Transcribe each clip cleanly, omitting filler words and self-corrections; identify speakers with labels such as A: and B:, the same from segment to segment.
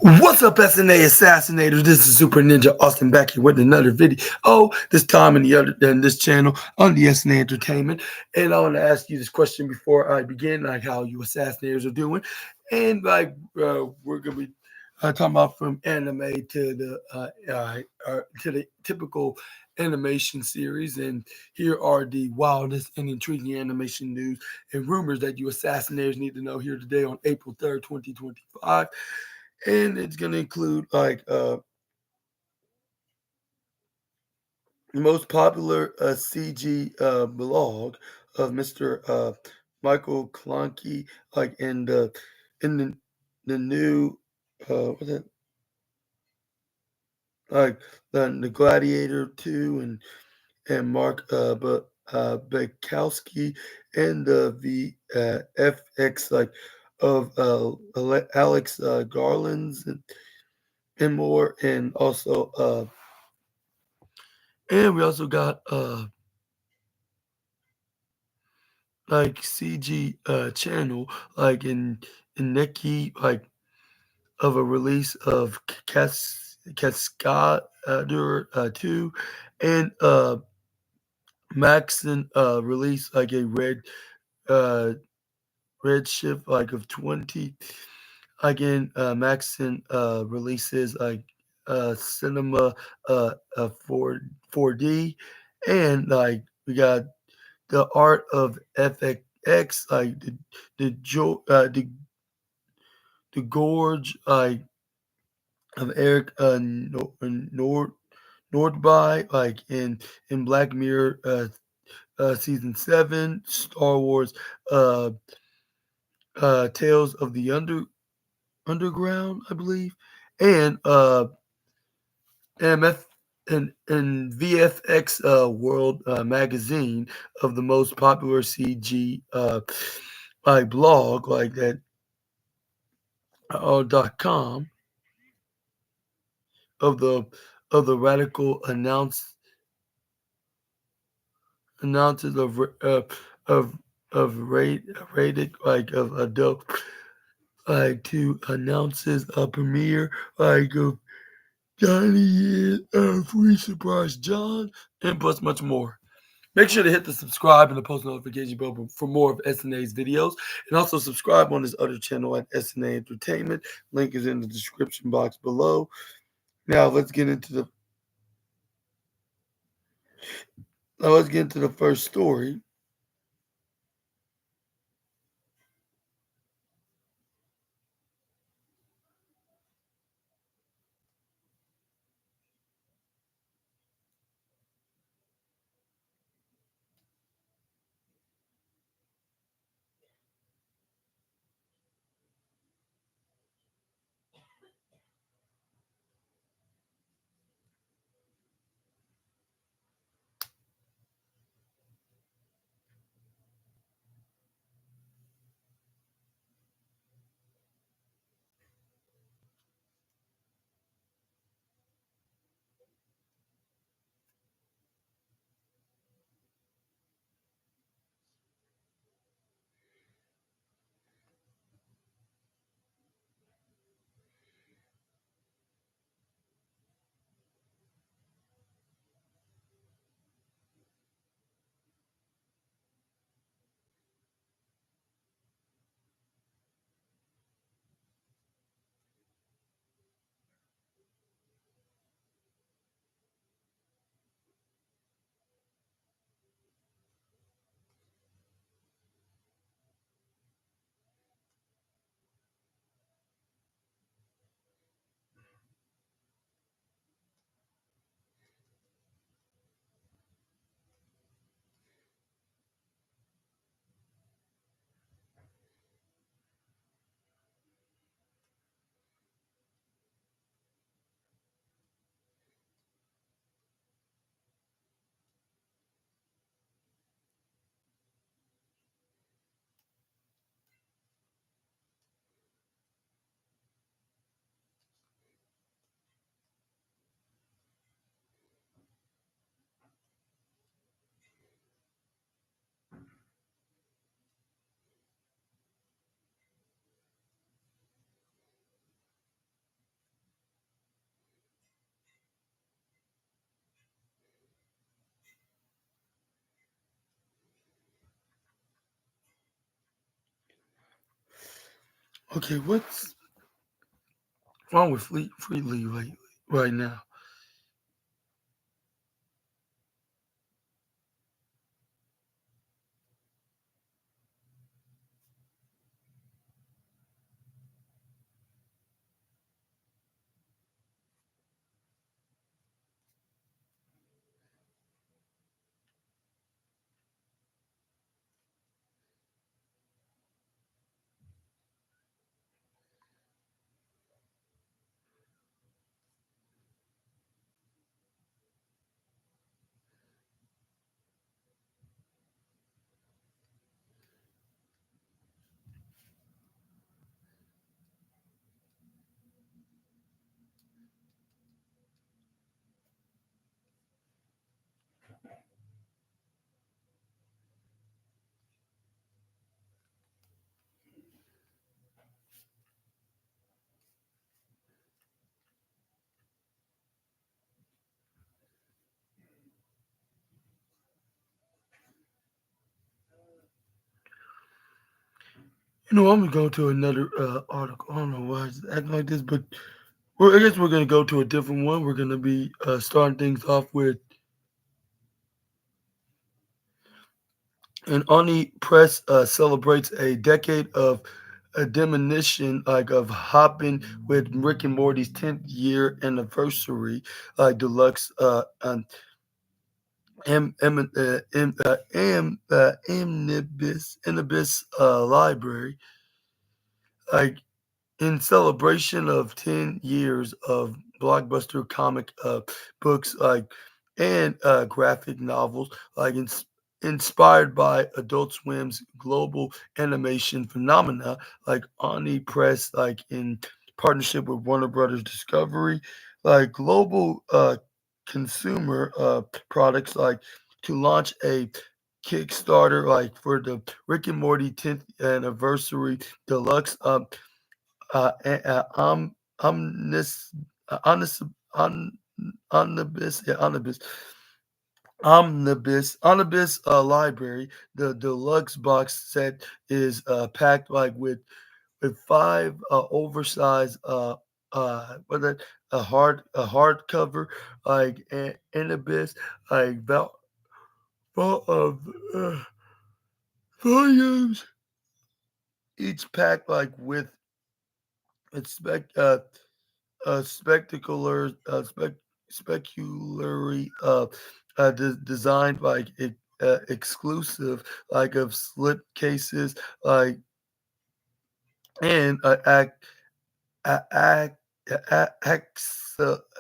A: What's up, SNA Assassinators? This is Super Ninja Austin back here with another video. Oh, this time in this channel on the SNA Entertainment. And I want to ask you this question before I begin, like how you assassinators are doing. And we're gonna be talking about from anime to the typical animation series. And here are the wildest and intriguing animation news and rumors that you assassinators need to know here today on April 3rd, 2025. And it's going to include the most popular CG blog of Mr. Michael Klonke, in the new what's that, like the Gladiator 2 and Mark Bekowski and the VFX of Alex Garland's and more, and also and we also got CG channel in Neki, of a release of Cascadeur 2, and Maxon release a uh red shift of 20. Again, Maxon releases cinema 4D, and we got the art of FX, the gorge of Eric Nordby, in Black Mirror season 7, Star Wars uh Tales of the Underground, I believe, and MF and VFX World magazine of the most popular CG blog that .com of the radical announces of rated of adult to announces a premiere of Johnny and Free Surprise John, and plus much more. Make sure to hit the subscribe and the post notification bell for more of SNA's videos. And also subscribe on his other channel at SNA Entertainment. Link is in the description box below. Now let's get into the first story. Okay, what's wrong with Free League right now? I'm gonna go to another article. I don't know why it's acting like this, but I guess we're gonna go to a different one. We're gonna be starting things off with an Oni Press celebrates a decade of a diminution, like of hopping with Rick and Morty's 10th year anniversary, deluxe Amnibus library, like in celebration of 10 years of blockbuster comic books, and graphic novels, inspired by Adult Swim's global animation phenomena, like Oni Press, in partnership with Warner Brothers Discovery, global consumer products, to launch a Kickstarter, for the Rick and Morty 10th anniversary deluxe omnis, omnis, on, omnibus, yeah, omnibus library. The deluxe box set is packed with five oversized what that a hardcover omnibus full of volumes, each packed with spec spectacular specularly designed exclusive of slip cases like and ac-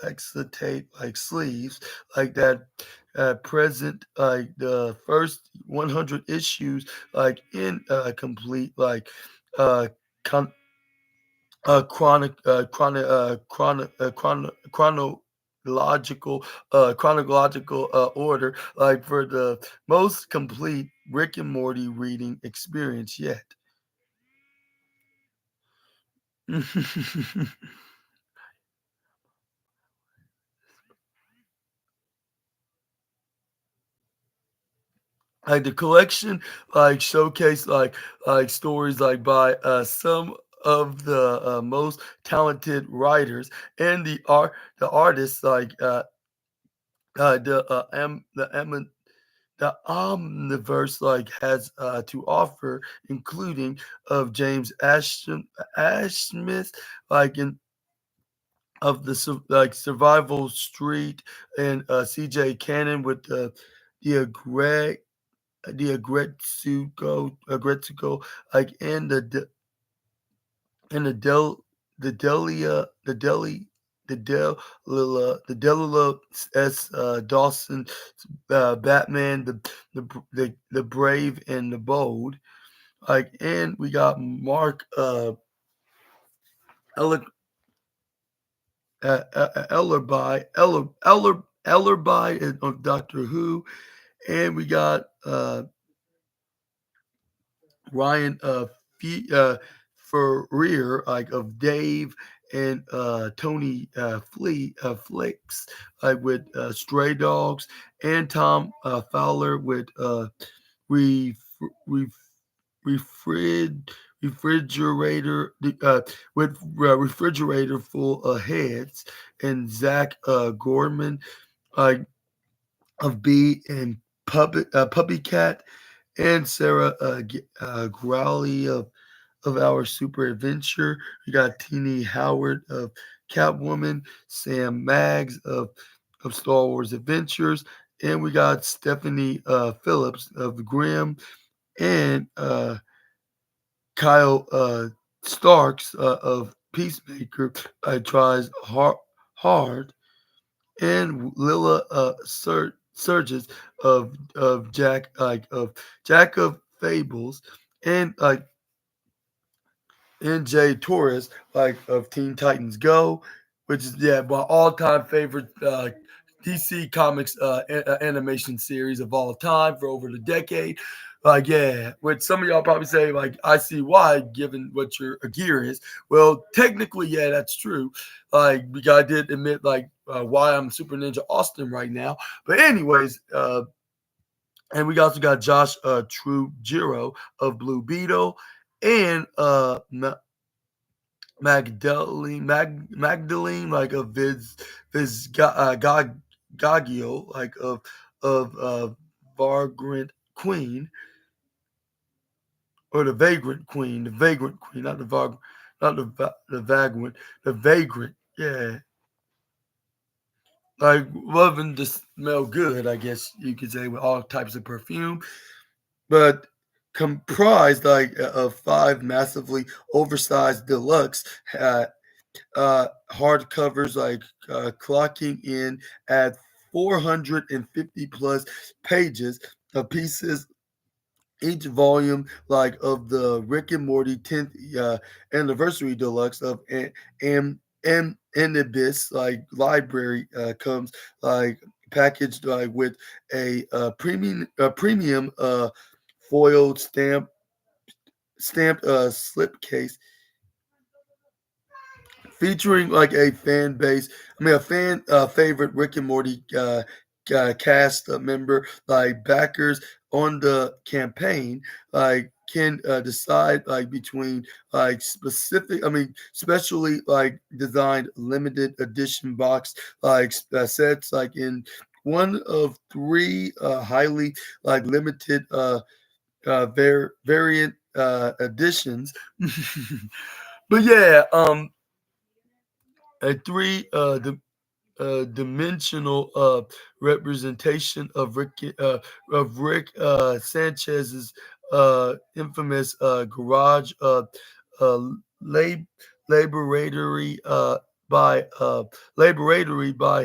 A: acetate sleeves that present the first 100 issues in complete uh con- chronological order, for the most complete Rick and Morty reading experience yet. The collection showcase stories by some of the most talented writers and the artists the omniverse has to offer, including of James Ashsmith, in of the Survival Street, and CJ Cannon with the Agre the Agretsuko, and the Delia the Delila S. Dawson, Batman, the Brave and the Bold, and we got Mark Eller, Ellerby of Doctor Who, and we got Ryan Ferrier, of Dave, and Tony Flicks, with Stray Dogs, and Tom Fowler with Ref- Ref- Refrid refrigerator with refrigerator full of heads, and Zach Gorman uh, of B and Puppy Cat, and Sarah Growley of Our Super Adventure. We got Teeny Howard of Catwoman, Sam Maggs of Star Wars Adventures, and we got Stephanie Phillips of Grimm, and Kyle Starks of Peacemaker tries hard, and Lila Surges of Jack of Fables, and NJ Torres, like of Teen Titans Go, which is my all-time favorite DC Comics animation series of all time for over the decade. Which some of y'all probably say like I see why, given what your gear is. Well, technically, yeah, that's true. I did admit why I'm Super Ninja Austin right now. But anyways, and we also got Josh Trujillo of Blue Beetle, and Magdalene, like of Gaggio, like of Vagrant Queen, or the Vagrant Queen, not the Vagrant, the Vagrant. Yeah, like loving to smell good, I guess you could say, with all types of perfume, but comprised of five massively oversized deluxe hardcovers, clocking in at 450 plus pages of pieces. Each volume, of the Rick and Morty 10th anniversary deluxe of Anibis library, comes packaged with a premium foiled stamped slipcase, featuring a fan base. A fan favorite Rick and Morty cast member, backers on the campaign, can decide between specially designed limited edition box sets, in one of three highly limited variant editions. But yeah, a three dimensional representation of Rick Sanchez's infamous garage uh, lab- laboratory by laboratory by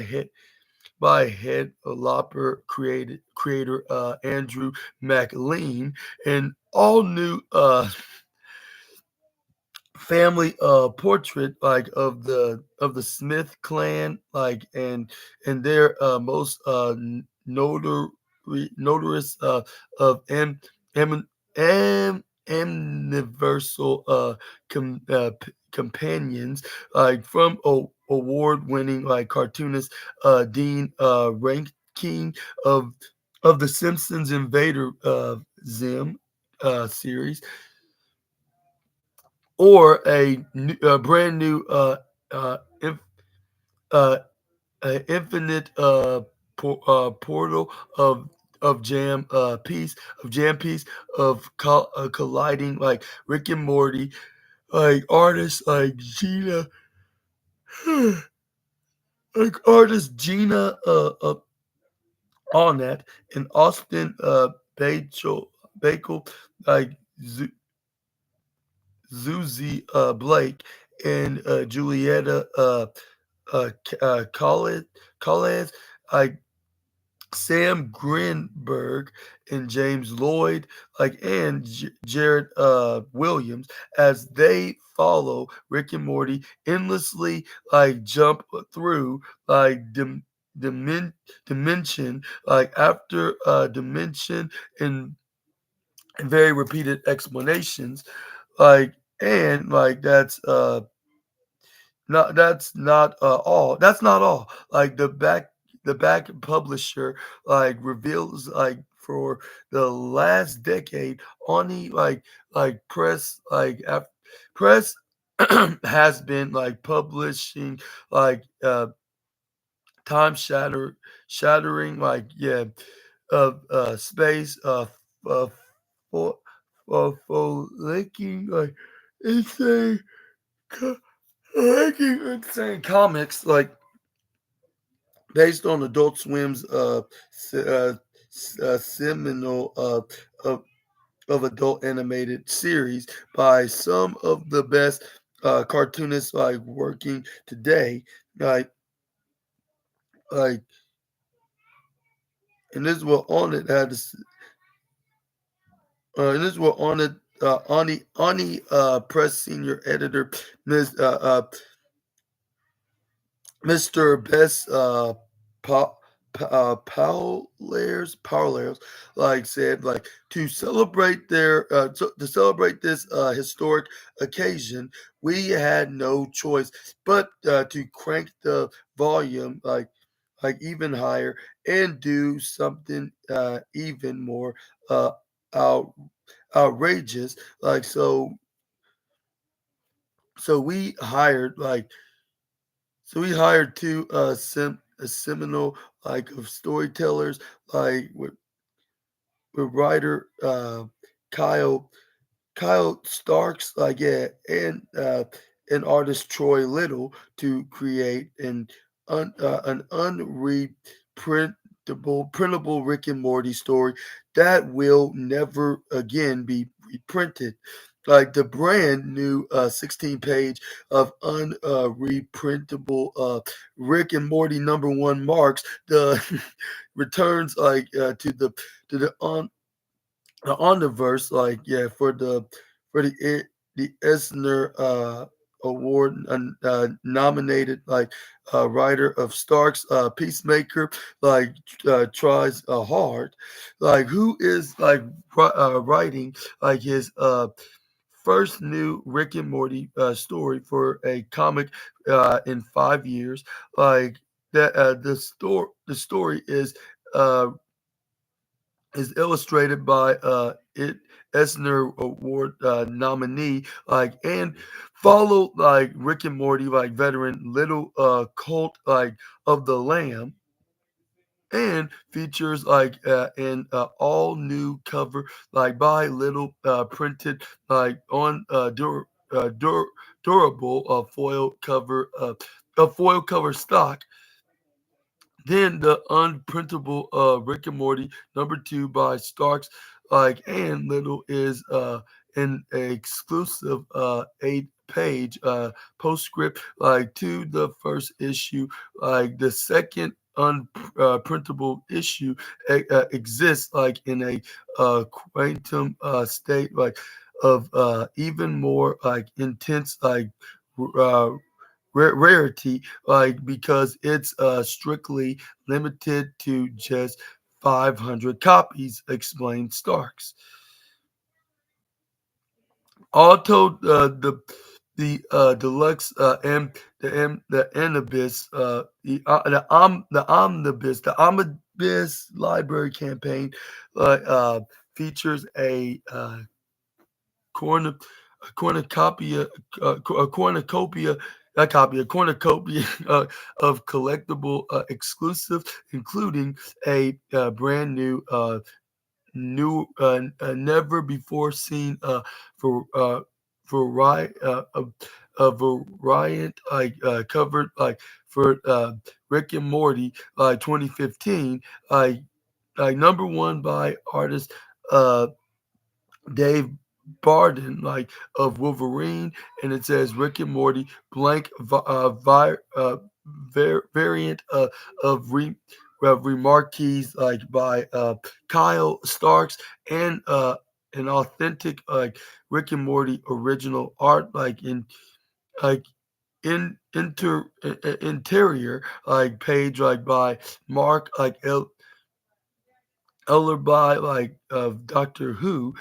A: head lopper creator Andrew McLean, and all new family portrait of the Smith clan, and their most notorious of universal companions, from award-winning cartoonist Dean Rankin of the Simpsons Invader Zim series, or a brand new uh, inf- uh, infinite portal of jam piece of colliding Rick and Morty, artists Gina Arnett, and Austin Bacel, like Zuzi Blake, and Julieta Collins, like Sam Grinberg, and James Lloyd, and Jared Williams, as they follow Rick and Morty endlessly, jump through dimen- dimension, after dimension, and very repeated explanations, and that's not all. The back publisher reveals for the last decade, Oni press press has been like publishing like time shattering space uh for for linking like insane linking insane comics like based on Adult Swim's seminal of, of adult animated series by some of the best cartoonists like working today. Like like and this is what on it had to and this is what on it Ani press senior editor Ms. Mr. Best pa- Powlers like said like to celebrate this historic occasion, we had no choice but to crank the volume even higher and do something even more uh out, outrageous so we hired we hired two seminal of storytellers with writer Kyle Starks and artist Troy Little to create an printable Rick and Morty story that will never again be reprinted. Like the brand new 16 page of unreprintable Rick and Morty #1 marks the returns to the Omniverse, for the Eisner Award nominated writer of Stark's Peacemaker tries hard who is writing his first new Rick and Morty story for a comic in 5 years like that the story uh is illustrated by Eisner Award nominee, and followed Rick and Morty veteran Little Cult of the Lamb, and features an all new cover by Little printed on durable foil cover stock. Then the unprintable Rick and Morty #2 by Starks and Little is an exclusive 8 page postscript to the first issue. The second unprintable issue exists in a quantum state of even more intense uh, rarity because it's strictly limited to just 500 copies, explained Starks. Although the deluxe the omnibus the omnibus library campaign features corn a cornucopia a cornucopia a cornucopia of collectible exclusive, including a brand never before seen for variety a variant covered for Rick and Morty 2015 #1 by artist uh Dave Barden, of Wolverine, and it says Rick and Morty blank variant of remarques by Kyle Starks and an authentic Rick and Morty original art like interior page by Mark Ellerby of Doctor Who,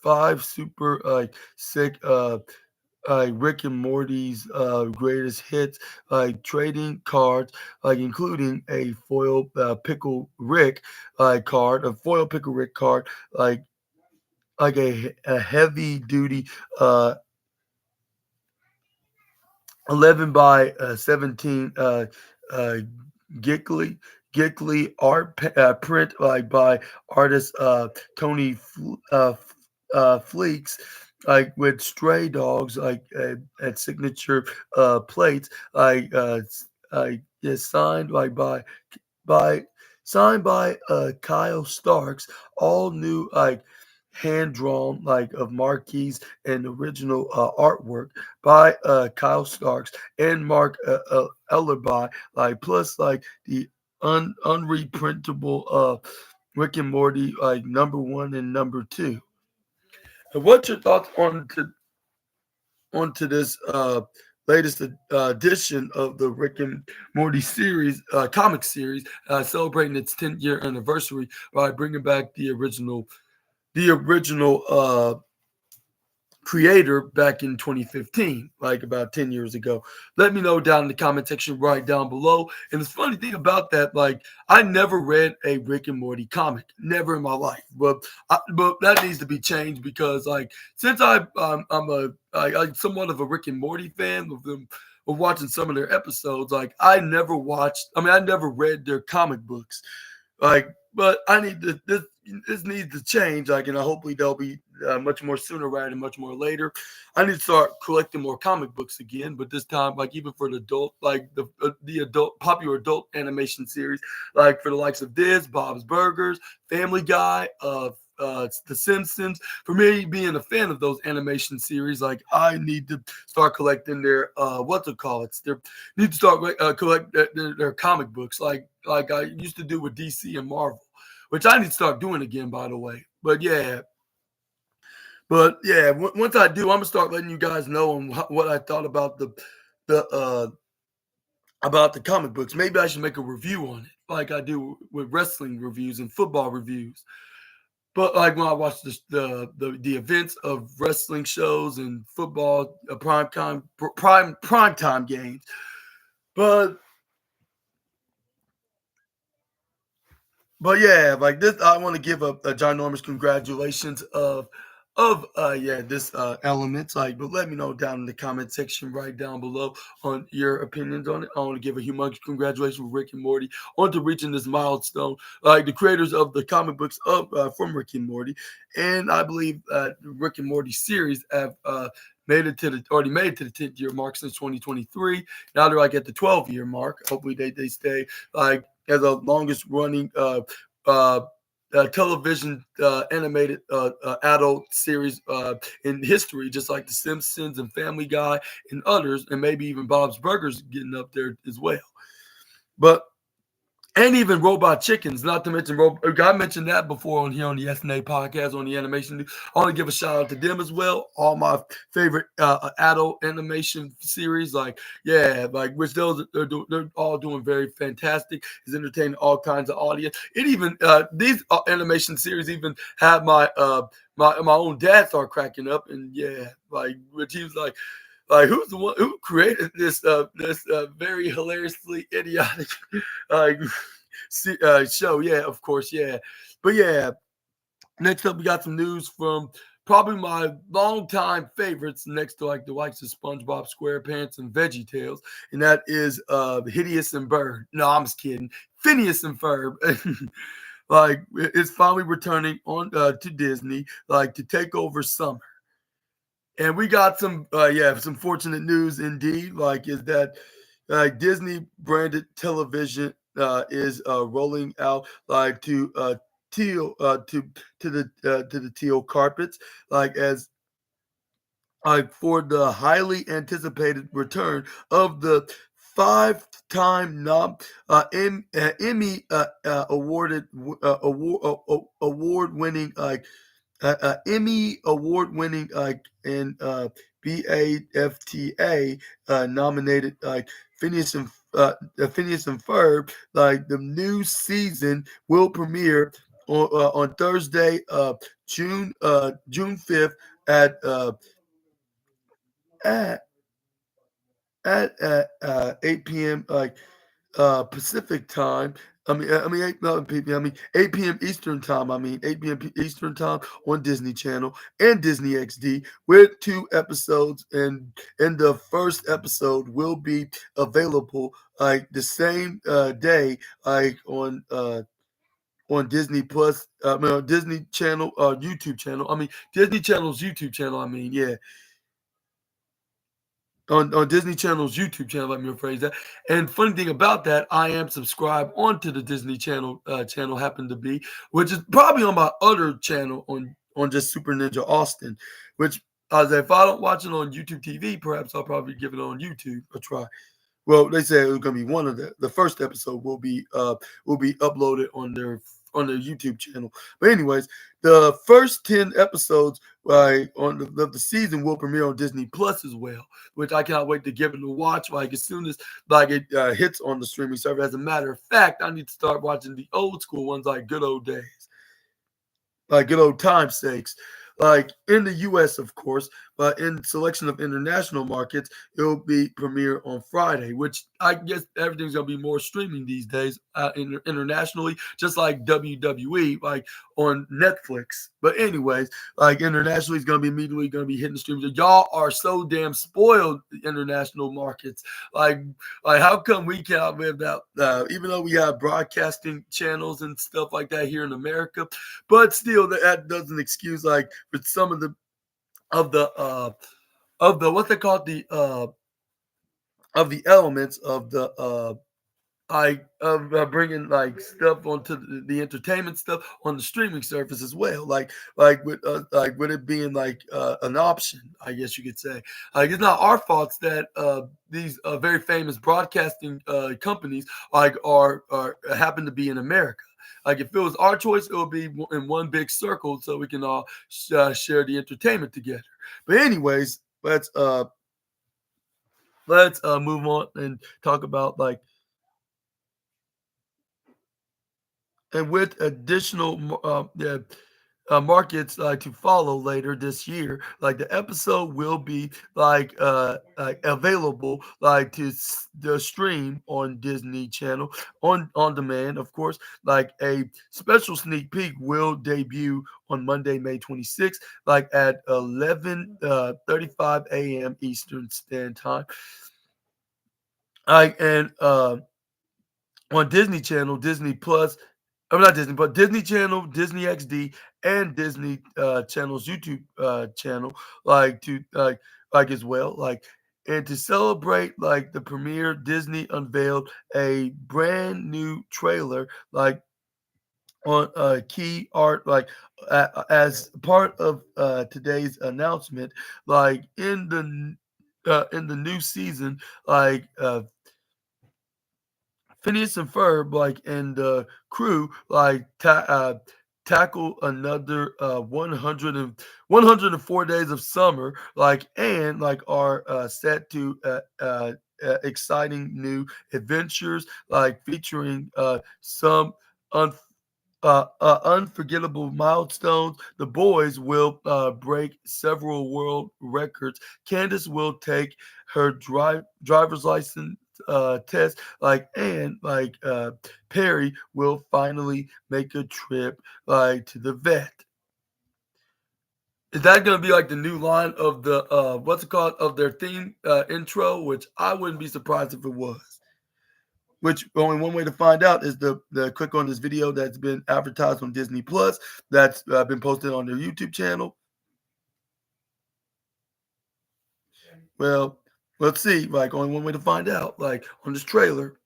A: 5 super sick Rick and Morty's greatest hits, like trading cards, like including a foil pickle Rick card, a foil pickle Rick card, like a heavy duty uh 11 by 17 uh, Giggly art print like by artist Tony Fleeks, like with stray dogs like at signature plates like yeah, signed like by signed by Kyle Starks, all new like hand drawn like of marquees and original artwork by Kyle Starks and Mark Ellerby, like plus like the unreprintable Rick and Morty like number one and number two. And what's your thoughts onto this latest edition of the Rick and Morty series, comic series, celebrating its 10th year anniversary by bringing back the original creator back in 2015, like about 10 years ago. Let me know down in the comment section right down below. And the funny thing about that, like I never read a Rick and Morty comic, never in my life. But that needs to be changed because like since I'm somewhat of a Rick and Morty fan of them. Of watching some of their episodes, like I never read their comic books. Like, but I need to this needs to change. Like, and hopefully they'll be much more sooner rather than much more later. I need to start collecting more comic books again, but this time, like even for the adult, like the adult popular adult animation series, like for the likes of this, Bob's Burgers, Family Guy, The Simpsons. For me, being a fan of those animation series, like I need to start collecting their what to call it. Their need to start collect their comic books, like I used to do with DC and Marvel, which I need to start doing again, by the way. But yeah, once I do, I'm gonna start letting you guys know on what I thought the about the comic books. Maybe I should make a review on it, like I do with wrestling reviews and football reviews. But like when I watch the events of wrestling shows and football, prime time games. But But yeah, like this, I want to give a ginormous congratulations of yeah this elements. Like, but let me know down in the comment section right down below on your opinions on it. I want to give a humongous congratulations with Rick and Morty on to reaching this milestone. Like the creators of the comic books of from Rick and Morty, and I believe the Rick and Morty series have already made it to the 10th year mark since 2023. Now they're like at the 12-year mark. Hopefully they stay like as the longest running uh, television animated adult series in history, just like The Simpsons and Family Guy and others, and maybe even Bob's Burgers getting up there as well. But and even Robot Chickens, not to mention, I mentioned that before on here on the SNA podcast on the animation. I want to give a shout out to them as well. All my favorite adult animation series, like yeah, like which they're all doing very fantastic. Is entertaining all kinds of audience. It even these animation series even have my own dad start cracking up, and yeah, like which he was like who's the one who created this very hilariously idiotic uh, show? Yeah, of course, yeah. But yeah, next up we got some news from probably my longtime favorites next to like the likes of SpongeBob SquarePants and Veggie Tales, and that is Hideous and Bird. No, I'm just kidding. Phineas and Ferb. Like it's finally returning on to Disney, like to take over summer. And we got some fortunate news indeed. Like is that Disney branded television is rolling out like teal to the teal carpets, like as for the highly anticipated return of the five-time Emmy award winning Emmy award winning and BAFTA nominated like Phineas and Phineas and Ferb. Like the new season will premiere on Thursday, June 5th at at 8 p.m. Pacific time. I mean 8 no, p.m. I mean 8 p.m. Eastern time. I mean 8 p.m. Eastern time on Disney Channel and Disney XD with 2 episodes, and the first episode will be available like the same day, like on Disney Plus, I mean, on Disney Channel, YouTube channel. I mean, Disney Channel's YouTube channel. I mean, yeah, on Disney Channel's YouTube channel. Let me rephrase that. And funny thing about that, I am subscribed onto the Disney Channel channel. Happen to be, which is probably on my other channel on just Super Ninja Austin. Which if I don't watch it on YouTube TV, perhaps I'll probably give it on YouTube a try. Well, they said it was gonna be one of the first episode will be uploaded on their YouTube channel. But anyways, the first 10 episodes on the season will premiere on Disney Plus as well, which I cannot wait to give it a watch. Like as soon as like it hits on the streaming service. As a matter of fact, I need to start watching the old school ones like Good Old Days, like good old time's sakes. Like in the U.S., of course, but in selection of international markets, it'll be premiere on Friday, which I guess everything's gonna be more streaming these days internationally, just like WWE, like on Netflix. But anyways, like internationally, it's gonna be immediately gonna be hitting streams. Y'all are so damn spoiled, the international markets. Like, like how come we can't live that? Even though we have broadcasting channels and stuff like that here in America, but still, that doesn't excuse like with some of the what they call of the elements of the like of bringing like stuff onto the entertainment stuff on the streaming service as well. Like with it being like an option, I guess you could say. Like it's not our faults that these very famous broadcasting companies are happen to be in America. Like if it was our choice, it would be in one big circle so we can all share the entertainment together. But anyways, let's move on and talk about like and with additional markets to follow later this year. Like the episode will be like available like the stream on Disney Channel on demand, of course. Like a special sneak peek will debut on Monday, May 26th, like at 11:35 a.m. Eastern Standard Time. And on Disney Channel, Disney Plus, I'm not Disney, but Disney Channel, Disney XD, and Disney Channel's YouTube channel, like to like as well, like and to celebrate like the premiere, Disney unveiled a brand new trailer, like on key art, like as part of today's announcement, like in the new season, like Phineas and Ferb, like, and the crew, like, tackle another 104 days of summer, like, and like are set to exciting new adventures, like featuring some un- unforgettable milestones. The boys will break several world records. Candace will take her driver's license test, like, and like Perry will finally make a trip like to the vet. Is that going to be like the new line of the what's it called of their theme intro? Which I wouldn't be surprised if it was. Which only one way to find out is the click on this video that's been advertised on Disney Plus, that's been posted on their YouTube channel. Well, let's see. Like only one way to find out. Like on this trailer.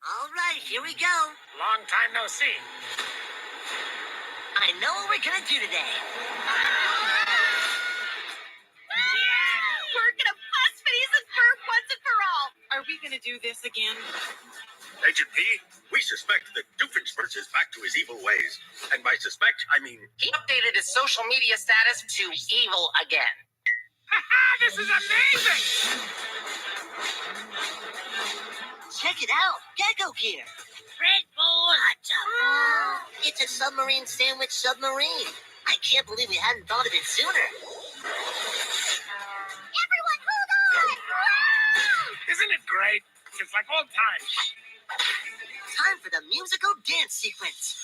B: All right, here we go.
C: Long time no see.
B: I know what we're gonna do today.
D: We're gonna bust Phineas and Ferb once and for all. Are we gonna do this again?
C: Agent P, we suspect that Doofenshmirtz is back to his evil ways. And by suspect, I mean...
E: He updated his social media status to evil again.
C: Ha-ha! This is amazing!
B: Check it out. Gecko gear.
E: Red Bull.
B: It's a submarine sandwich submarine. I can't believe we hadn't thought of it sooner.
C: Isn't it great? It's like old times.
B: Time for the musical dance sequence.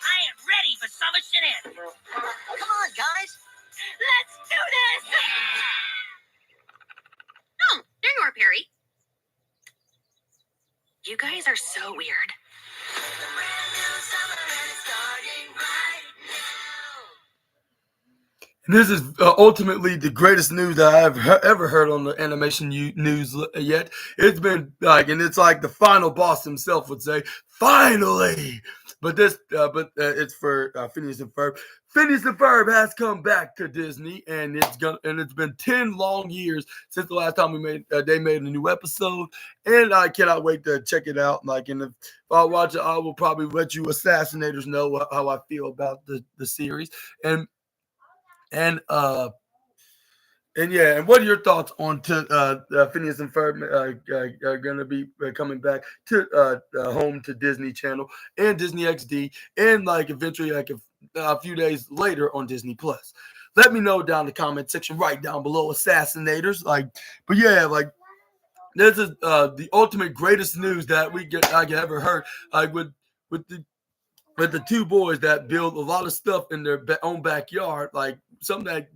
E: I am ready for summer shenanigans.
B: Come on, guys.
D: Let's do this! Oh, there you are, Perry. You guys are so weird.
A: And this is ultimately the greatest news that I've ever heard on the animation news yet. It's been like, and it's like the final boss himself would say, "Finally!" But it's for Phineas and Ferb. Phineas and Ferb has come back to Disney, and it's been 10 long years since the last time they made a new episode, and I cannot wait to check it out. Like, and if I watch it, I will probably let you assassinators know how I feel about the series, and and uh and yeah, and what are your thoughts on Phineas and Ferb are going to be coming back to home to Disney Channel and Disney XD, and like eventually like a few days later on Disney Plus? Let me know down in the comment section right down below, assassinators. Like, but yeah, like this is the ultimate greatest news that I ever heard. Like with the but the two boys that build a lot of stuff in their own backyard, like something that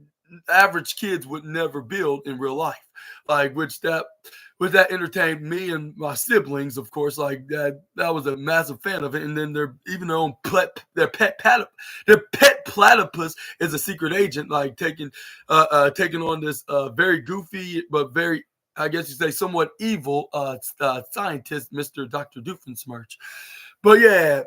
A: average kids would never build in real life, like which that entertained me and my siblings, of course. Like that was a massive fan of it. And then their pet platypus is a secret agent, like taking on this very goofy but very, I guess you say, somewhat evil scientist, Mr. Dr. Doofenshmirtz. But yeah,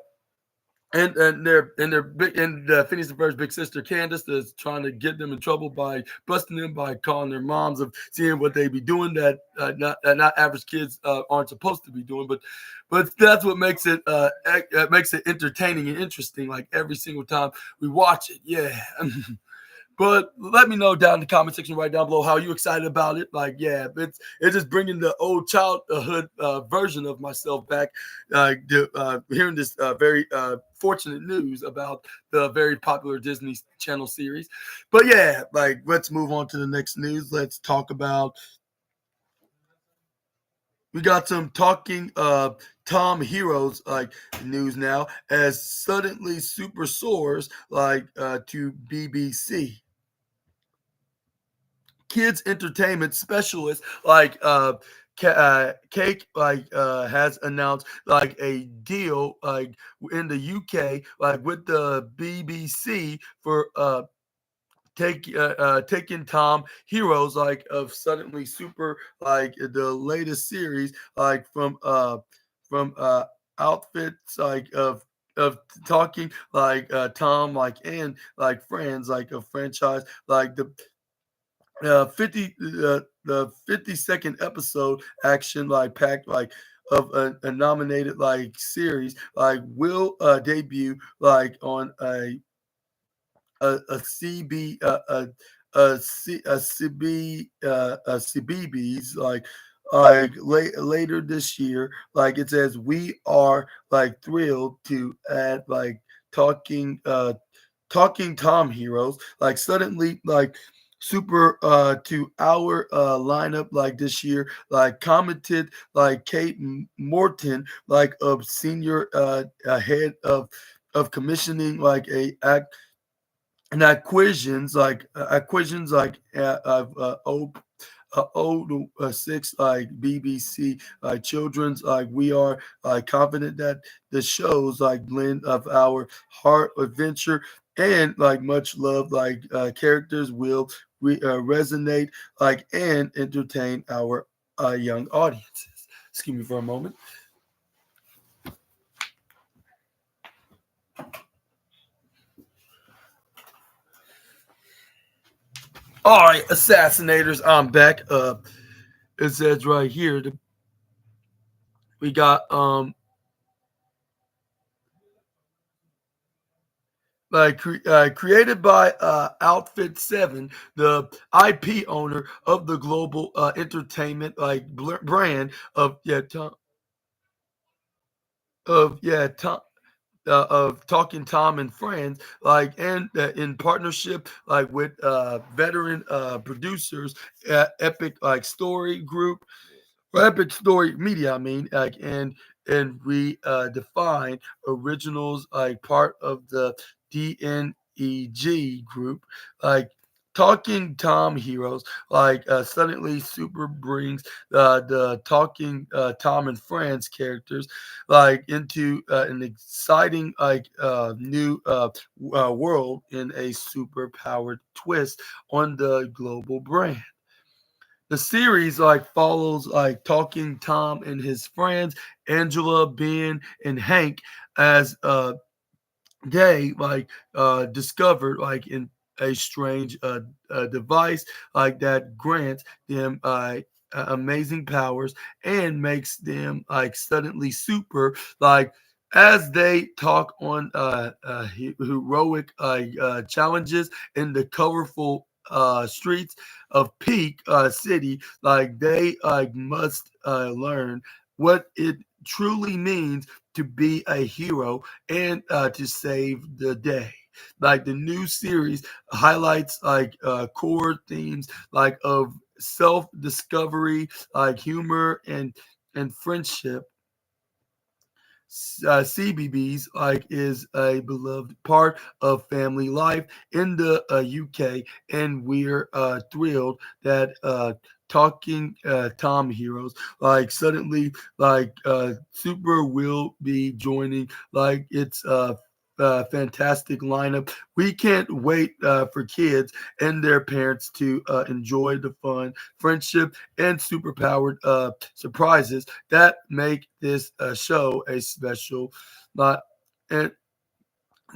A: and their big, and Phineas and Ferb's big sister Candace is trying to get them in trouble by busting them by calling their moms of seeing what they be doing that not average kids aren't supposed to be doing. But that's what makes it entertaining and interesting. Like every single time we watch it, yeah. But let me know down in the comment section right down below how you excited about it. Like, yeah, it's just bringing the old childhood version of myself back, hearing this very fortunate news about the very popular Disney Channel series. But yeah, like, let's move on to the next news. Let's talk about. We got some talking Tom Heroes like news now as suddenly super soars like to BBC. Kids entertainment specialist like Cake like has announced like a deal like in the UK like with the BBC for taking Tom Heroes like of suddenly super like the latest series like from outfits like of talking like Tom like and like friends like a franchise like the 52nd episode action like packed like of a nominated like series like will debut like on a CB a CBBS like later this year. Like it says, we are like thrilled to add like talking talking Tom Heroes like suddenly like super to our lineup like this year, like commented like Kate Morton like of senior head of commissioning like a act and acquisitions like of old six like BBC like children's like we are confident that the shows like blend of our heart adventure and like much love like characters will resonate like and entertain our young audiences. Excuse me for a moment. All right, assassinators, I'm back. It says right here we got created by Outfit 7, the IP owner of the global entertainment like brand of Tom of Talking Tom and Friends, like, and in partnership like with veteran producers, Epic like Story Group, or Epic Story Media, I mean, like, and we define originals like part of the DNEG group, like Talking Tom Heroes, like suddenly Super brings the Talking Tom and Friends characters like into an exciting like new world in a super powered twist on the global brand. The series like follows like Talking Tom and his friends Angela, Ben, and Hank as they like discovered like in a strange device like that grants them amazing powers and makes them like suddenly super, like as they talk on heroic challenges in the colorful streets of Peak City, like they must learn what it truly means to be a hero and to save the day. Like the new series highlights like core themes like of self discovery, like humor and friendship. CBBS like is a beloved part of family life in the UK, and we're thrilled that Talking Tom Heroes like suddenly like Super will be joining like its fantastic lineup. We can't wait for kids and their parents to enjoy the fun, friendship, and superpowered surprises that make this show a special. Not and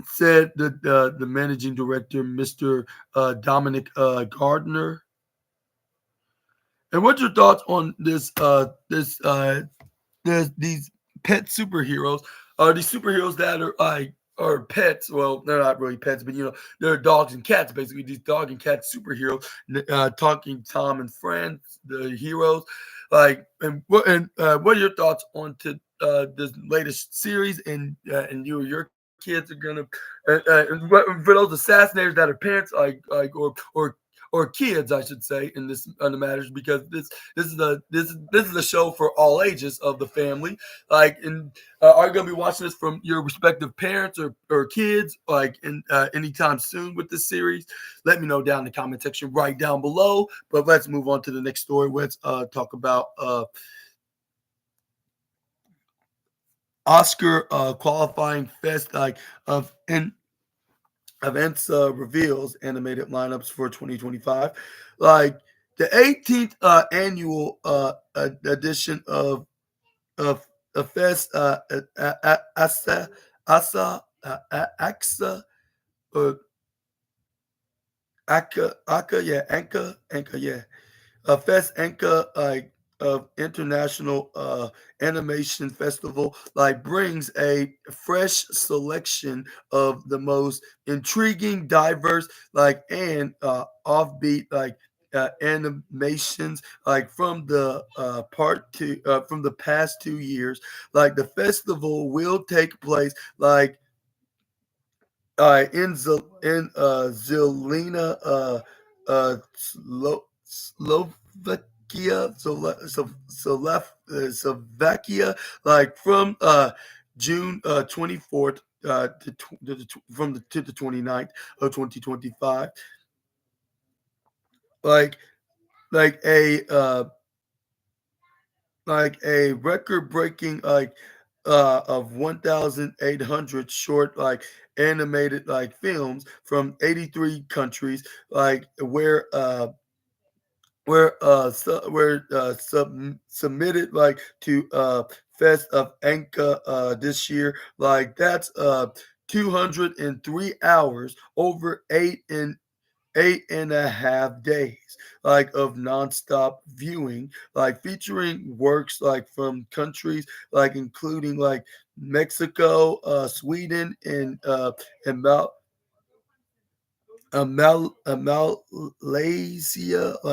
A: said the managing director, Mr. Dominic Gardner. And what's your thoughts on these pet superheroes? Are these superheroes that are like are pets? Well, they're not really pets, but they're dogs and cats. Basically, these dog and cat superheroes. Talking Tom and Friends, the heroes. Like, what are your thoughts on to this latest series? And your kids are gonna for those assassinators that are parents, like or kids, I should say, in this on the matters, because this is a show for all ages of the family. Like, and are you gonna be watching this from your respective parents or kids, like in anytime soon with this series? Let me know down in the comment section right down below. But let's move on to the next story. Let's talk about Oscar qualifying fest like in events reveals animated lineups for 2025. Like the 18th annual edition of a fest AXA uh, Anka, yeah, Fest Anka of International Animation Festival like brings a fresh selection of the most intriguing, diverse, like and offbeat like animations like from the past 2 years. Like the festival will take place like in Zelina, Slovakia, Slovakia, like from June 24th from to the 29th of 2025. Like like a uh like a record breaking of 1800 short like animated like films from 83 countries, like submitted like to Fest of Anka this year. Like that's 203 hours over 8.5 days like of nonstop viewing, like featuring works like from countries like including like Mexico, Sweden, and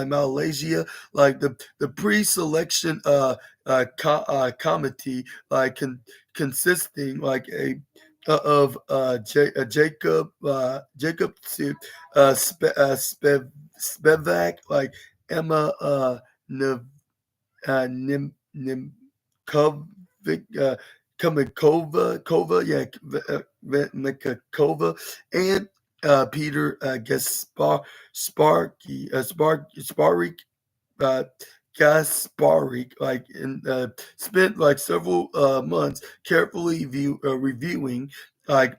A: Malaysia, like the pre-selection committee, like consisting like Jacob to Spevak, like Emma Nev, Nimkovic, Kova, yeah, Mikakova, and Peter Sparik, uh, Gasparic, like and spent like several months carefully reviewing like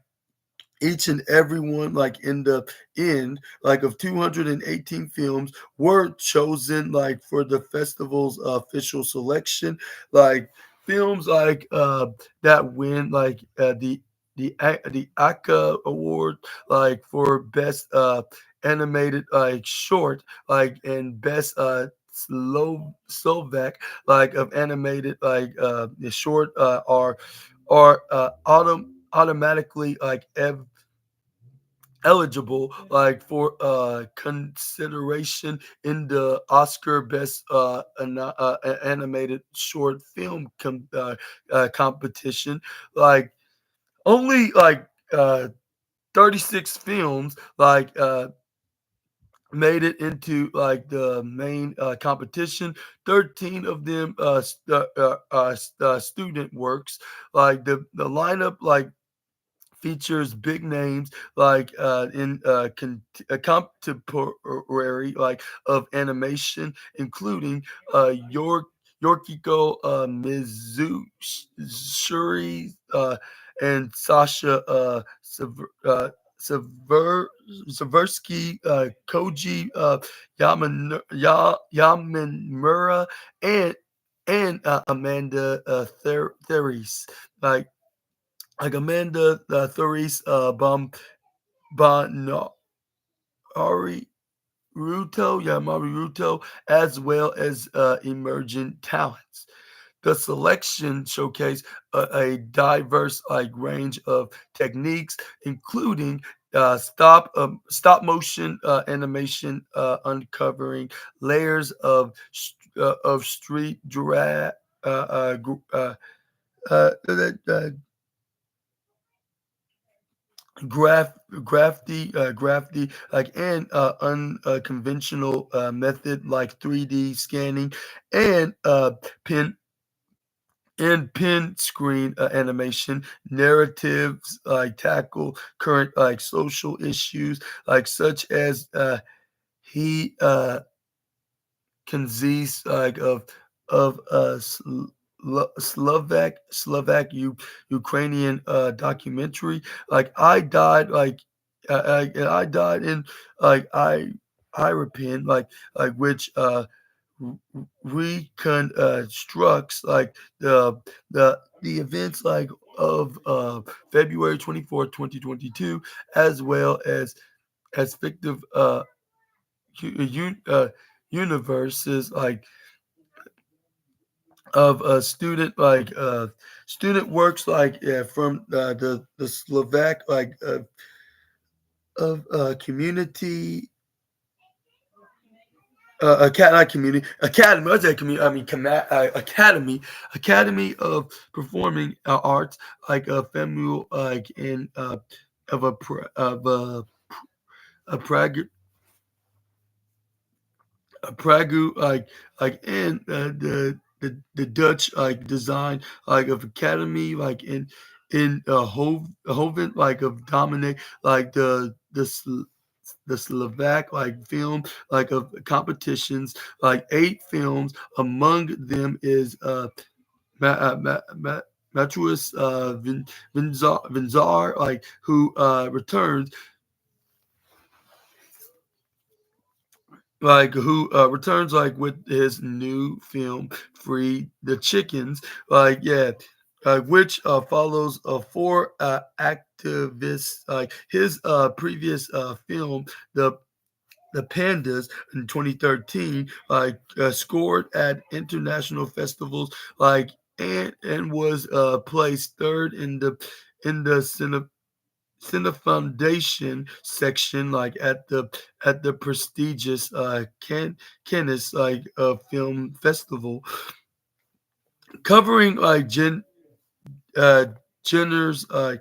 A: each and every one, like in the end like of 218 films were chosen like for the festival's official selection, like films like that win like the aka award like for best animated like short like and best Slovak like of animated like the short are automatically like eligible like for consideration in the Oscar Best Animated Short Film competition. Like only like 36 films like made it into like the main competition. 13 of them student works. Like the lineup like features big names like in contemporary like of animation, including Yorkiko Mizusuri and Sasha Sever, Seversky, Koji Yamanmura, and Amanda Theris. Like Amanda Thuris Bonari Ruto, Yamari Ruto, as well as emerging talents. The selection showcased a diverse like range of techniques, including stop motion animation, uncovering layers of street uh, uh, uh, grafty like and unconventional method like 3D scanning and pin pin screen animation narratives like tackle current like social issues like such as he consists like of Ukrainian documentary. Like I died in like I repent like which reconstructs like the events like of February 24th, 2022, as well as fictive u- uh, universes like of student works like from the Slovak like of community not community academy. I say community. I mean academy of performing arts like a femoral like in of a Prague Pragu like in the Dutch like design like of academy like in Hoven like of dominate like the Slovak like film like of competitions like 8 films. Among them is Matrus Vinzar like who returns returns like with his new film Free the Chickens, like yeah, which follows 4 activists like his previous film the Pandas in 2013 like scored at international festivals like and was placed third in the Cinefoundation section, like at the prestigious Cannes like film festival, covering like genres of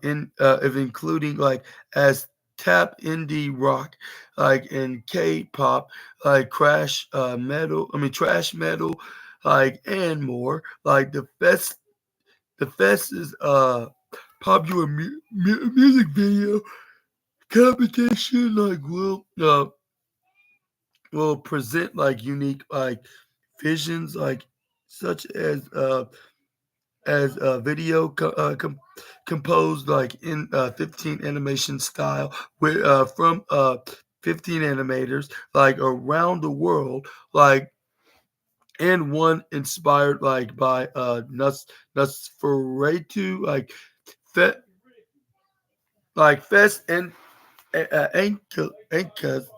A: including like as tap indie rock, like in K-pop, like trash metal, like and more. Like the fest is popular music video competition. Like will present like unique like visions like such as a video composed like in 15 animation style with from 15 animators like around the world, like and one inspired like by Nosferatu, like fe- Fest and Anka Anka's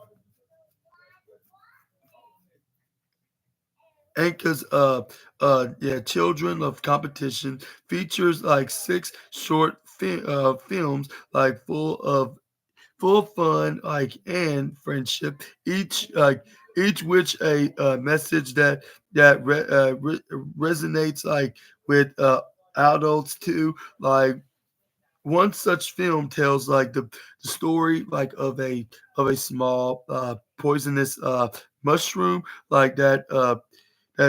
A: yeah, Children of Competition features like six short films like full of fun like and friendship, each which a message that resonates like with adults too. Like one such film tells like the story like of a small poisonous mushroom like that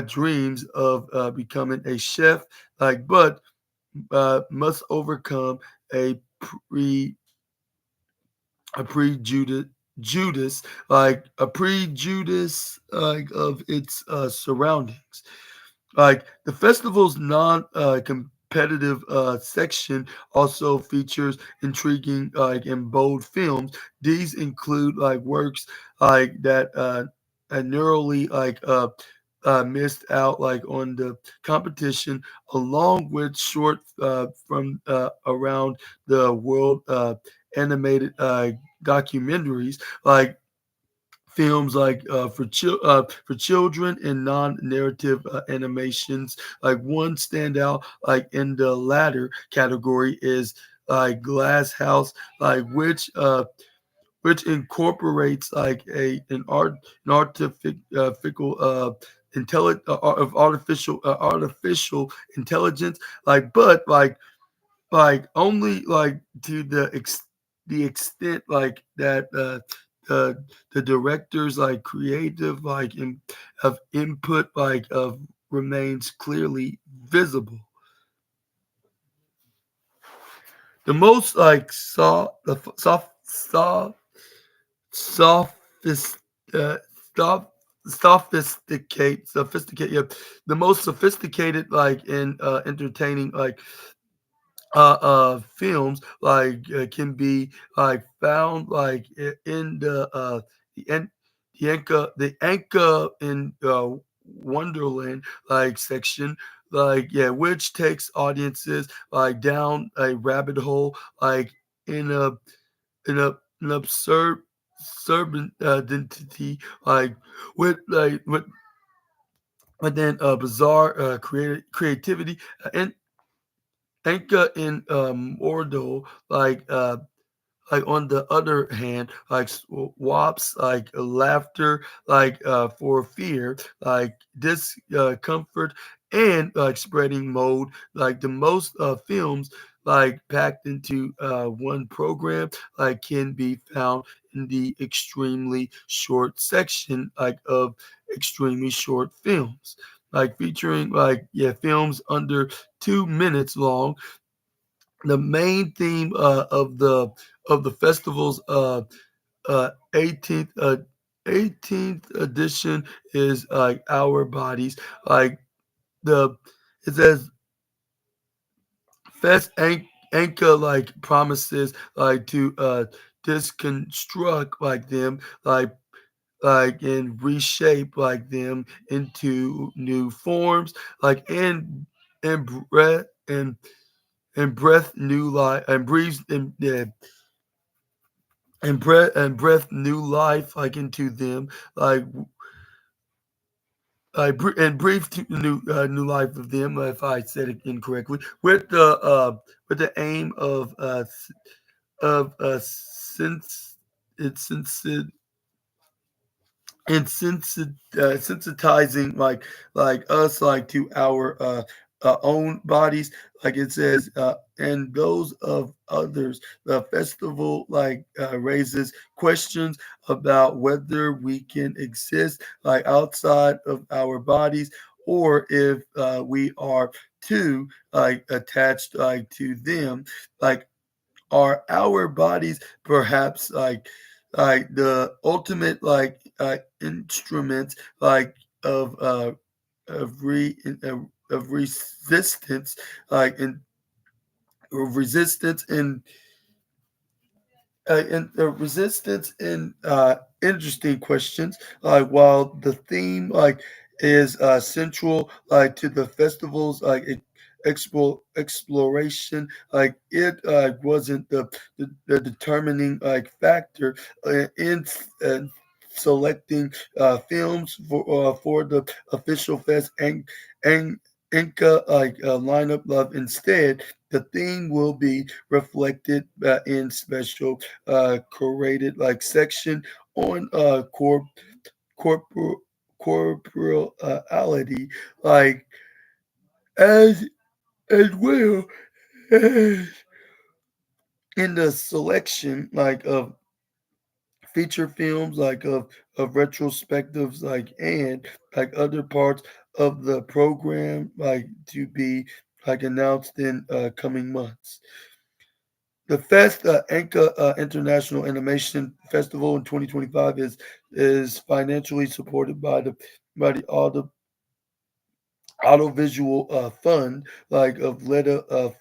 A: dreams of becoming a chef, like but must overcome a pre a prejudice Judas like a prejudice like of its surroundings. Like the festival's non-competitive section also features intriguing like and bold films. These include like works like that narrowly missed out like on the competition, along with short from around the world animated documentaries like films like for children and non-narrative animations. Like one standout like in the latter category is like Glass House, like which incorporates like an artificial artificial intelligence, like but like only like to the extent like that the the director's like creative of input like of remains clearly visible. The most like sophist, uh, soft sophisticated, yeah, the most sophisticated like in entertaining like films like can be like found like in the An- the Anka in Wonderland like section, like yeah, which takes audiences like down a rabbit hole like in a in a an absurd identity like with then bizarre creativity and Anka in Mordo, like on the other hand, like swaps like laughter, like for fear, like discomfort, and like spreading mode. Like the most films like packed into one program, like can be found in the extremely short section, like of extremely short films, like featuring like yeah films under 2 minutes long. The main theme of the festival's 18th 18th edition is like our bodies. Like the it says Anka like promises like to disconstruct like them and reshape like them into new forms like and breath and breath new life and breathes and breath new life like into them, like and breathe new life of them, if I said it incorrectly, with the aim of since it's sensitizing like us like to our own bodies, like it says, and those of others. The festival raises questions about whether we can exist outside of our bodies, or if we are too attached to them. Like, are our bodies perhaps the ultimate instruments of of re of resistance, in of resistance in resistance in interesting questions. While the theme is central to the festival's exploration, it wasn't the determining factor in selecting films for the official fest and Inca lineup. Instead, the theme will be reflected in special curated section on corporal corporality, like as well as in the selection of feature films, of retrospectives, and other parts of the program to be announced in coming months. The Fest Anka International Animation Festival in 2025 is financially supported by the Audiovisual Fund of Leda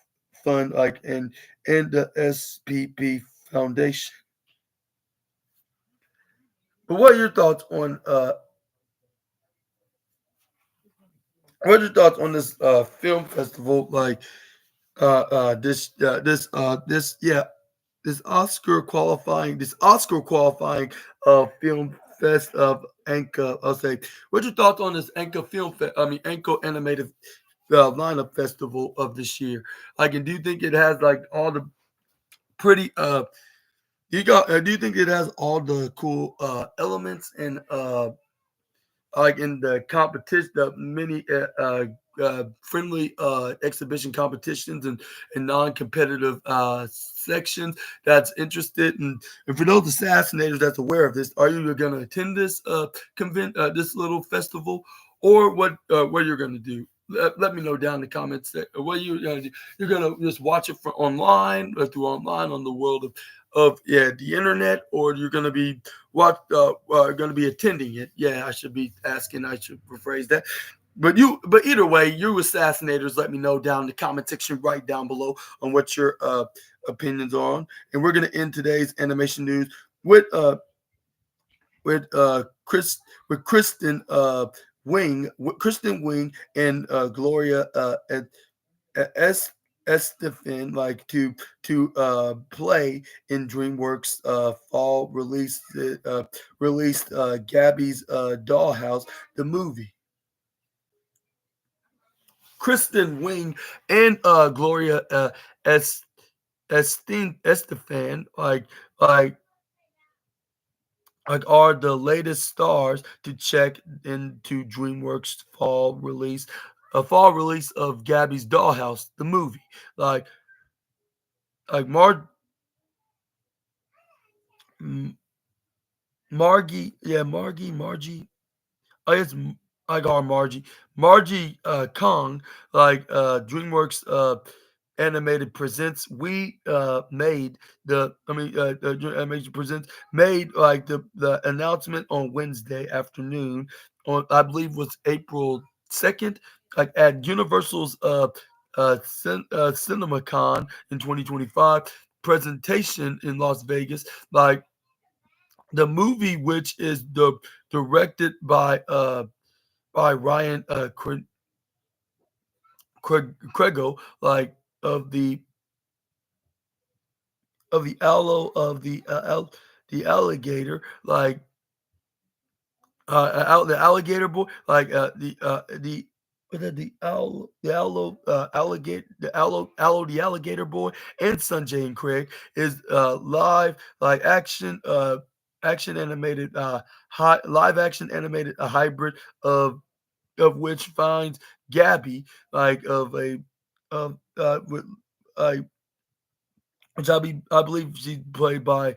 A: Fund and the SPP Foundation. But what are your thoughts on this film festival? This Oscar qualifying film fest of Anka. I'll say, what's your thoughts on this Anka Anka animated lineup festival of this year? And do you think it has all the pretty do you think it has all the cool elements and in the competition, the many friendly exhibition competitions and non-competitive sections that's interested in. And for those assassinators that's aware of this, are you going to attend this this little festival, or what you're going to do? Let me know down in the comments. What you're going to do? You're going to just watch it for online, through online on the world of the internet, or you're going to be going to be attending it. Yeah, I should be asking. I should rephrase that. But either way, you assassinators, let me know down in the comment section right down below on what your opinions are on. And we're gonna end today's animation news with with uh Chris with Kristen Wing and Gloria S. Estefan to play in DreamWorks fall released Gabby's Dollhouse, the movie. Kristen Wing and Gloria Estefan like are the latest stars to check into DreamWorks fall release of Gabby's Dollhouse, the movie. Like like Mar M- Margie. I guess I got Margie Kong, DreamWorks animated presents. We made the I mean Animation presents made the announcement on Wednesday afternoon, on I believe was April 2nd, at Universal's CinemaCon in 2025 presentation in Las Vegas. The movie, which is directed by Ryan Crego, of the aloe of the alligator, the alligator boy, the what is that, the aloe alligator, the alligator boy, and Sanjay and Craig is live action action animated live action animated, a hybrid of of which finds Gabby like of with like which I believe she's played by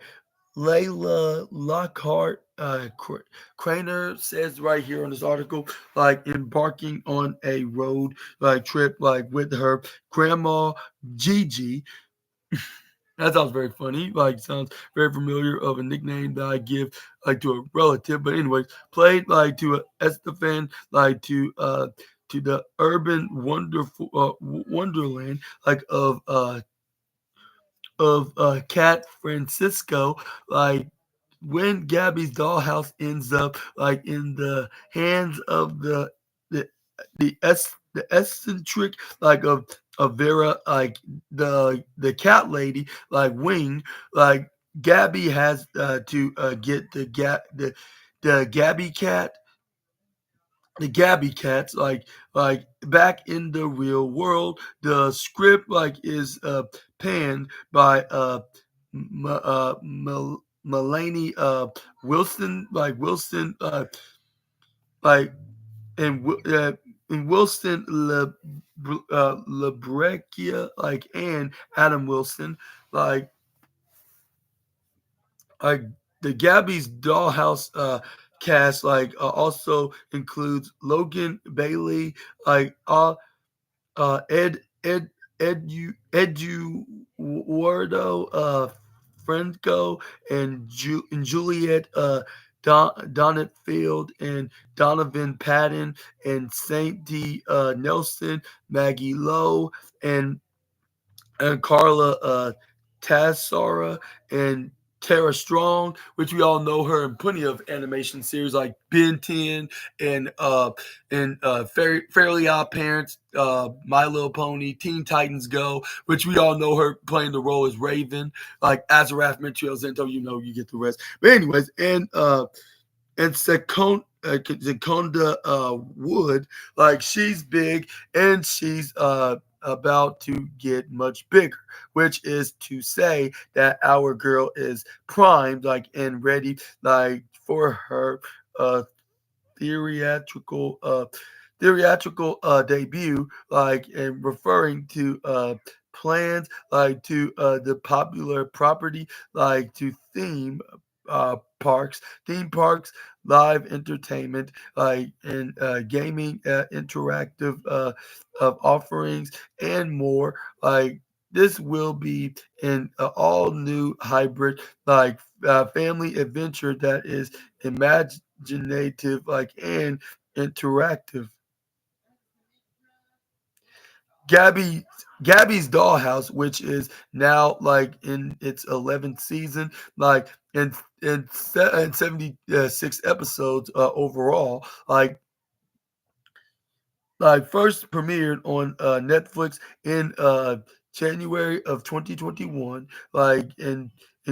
A: Layla Lockhart. Craner says right here on this article, like embarking on a road like trip like with her grandma Gigi. That sounds very funny. Like sounds very familiar of a nickname that I give like to a relative. But anyways, played like to a Estefan, like to the urban wonderful wonderland like of Cat Francisco, like when Gabby's dollhouse ends up like in the hands of the the eccentric like of Vera, like the cat lady, like Wing, like Gabby has to get the Gabby cat, the Gabby cats, like back in the real world. The script like is panned by Mulaney Wilson, like Wilson, like and and Wilson Lebreckia, like and Adam Wilson, like like the Gabby's Dollhouse cast like also includes Logan Bailey, like Ed Eduardo Franco and Juliet Donatfield and Donovan Patton and Saint D Nelson, Maggie Lowe and Carla Tassara and Tara Strong, which we all know her in plenty of animation series like Ben 10 and Fairly Odd Parents, My Little Pony, Teen Titans Go, which we all know her playing the role as Raven, like Azarath Montreal Zento, you know, you get the rest. But anyways, and Seconda Wood, like she's big and she's about to get much bigger, which is to say that our girl is primed, like and ready, like for her uh theatrical debut, like and referring to plans like to the popular property like to theme parks, live entertainment, like and gaming, interactive of offerings, and more. Like this will be an all new hybrid, like family adventure that is imaginative, like and interactive. Gabby Gabby's Dollhouse, which is now like in its 11th season, like and 76 episodes overall, like first premiered on Netflix in January of 2021, like and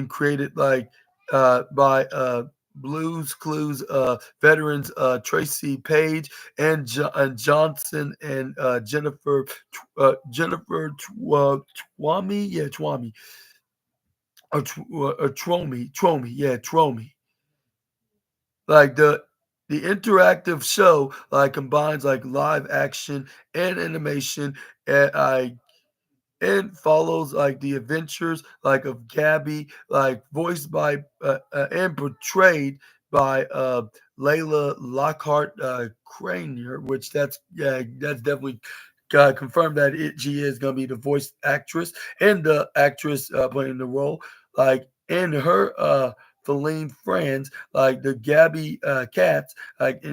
A: created like by Blues Clues veterans Tracy Page and Johnson and Jennifer Twami, yeah, Twami or Tromi, yeah, Tromi. Like the interactive show like combines like live action and animation and I and follows like the adventures like of Gabby, like voiced by and portrayed by Layla Lockhart Craner, which that's yeah, that's definitely confirmed that she is gonna be the voice actress and the actress playing the role, like and her feline friends like the Gabby cats, like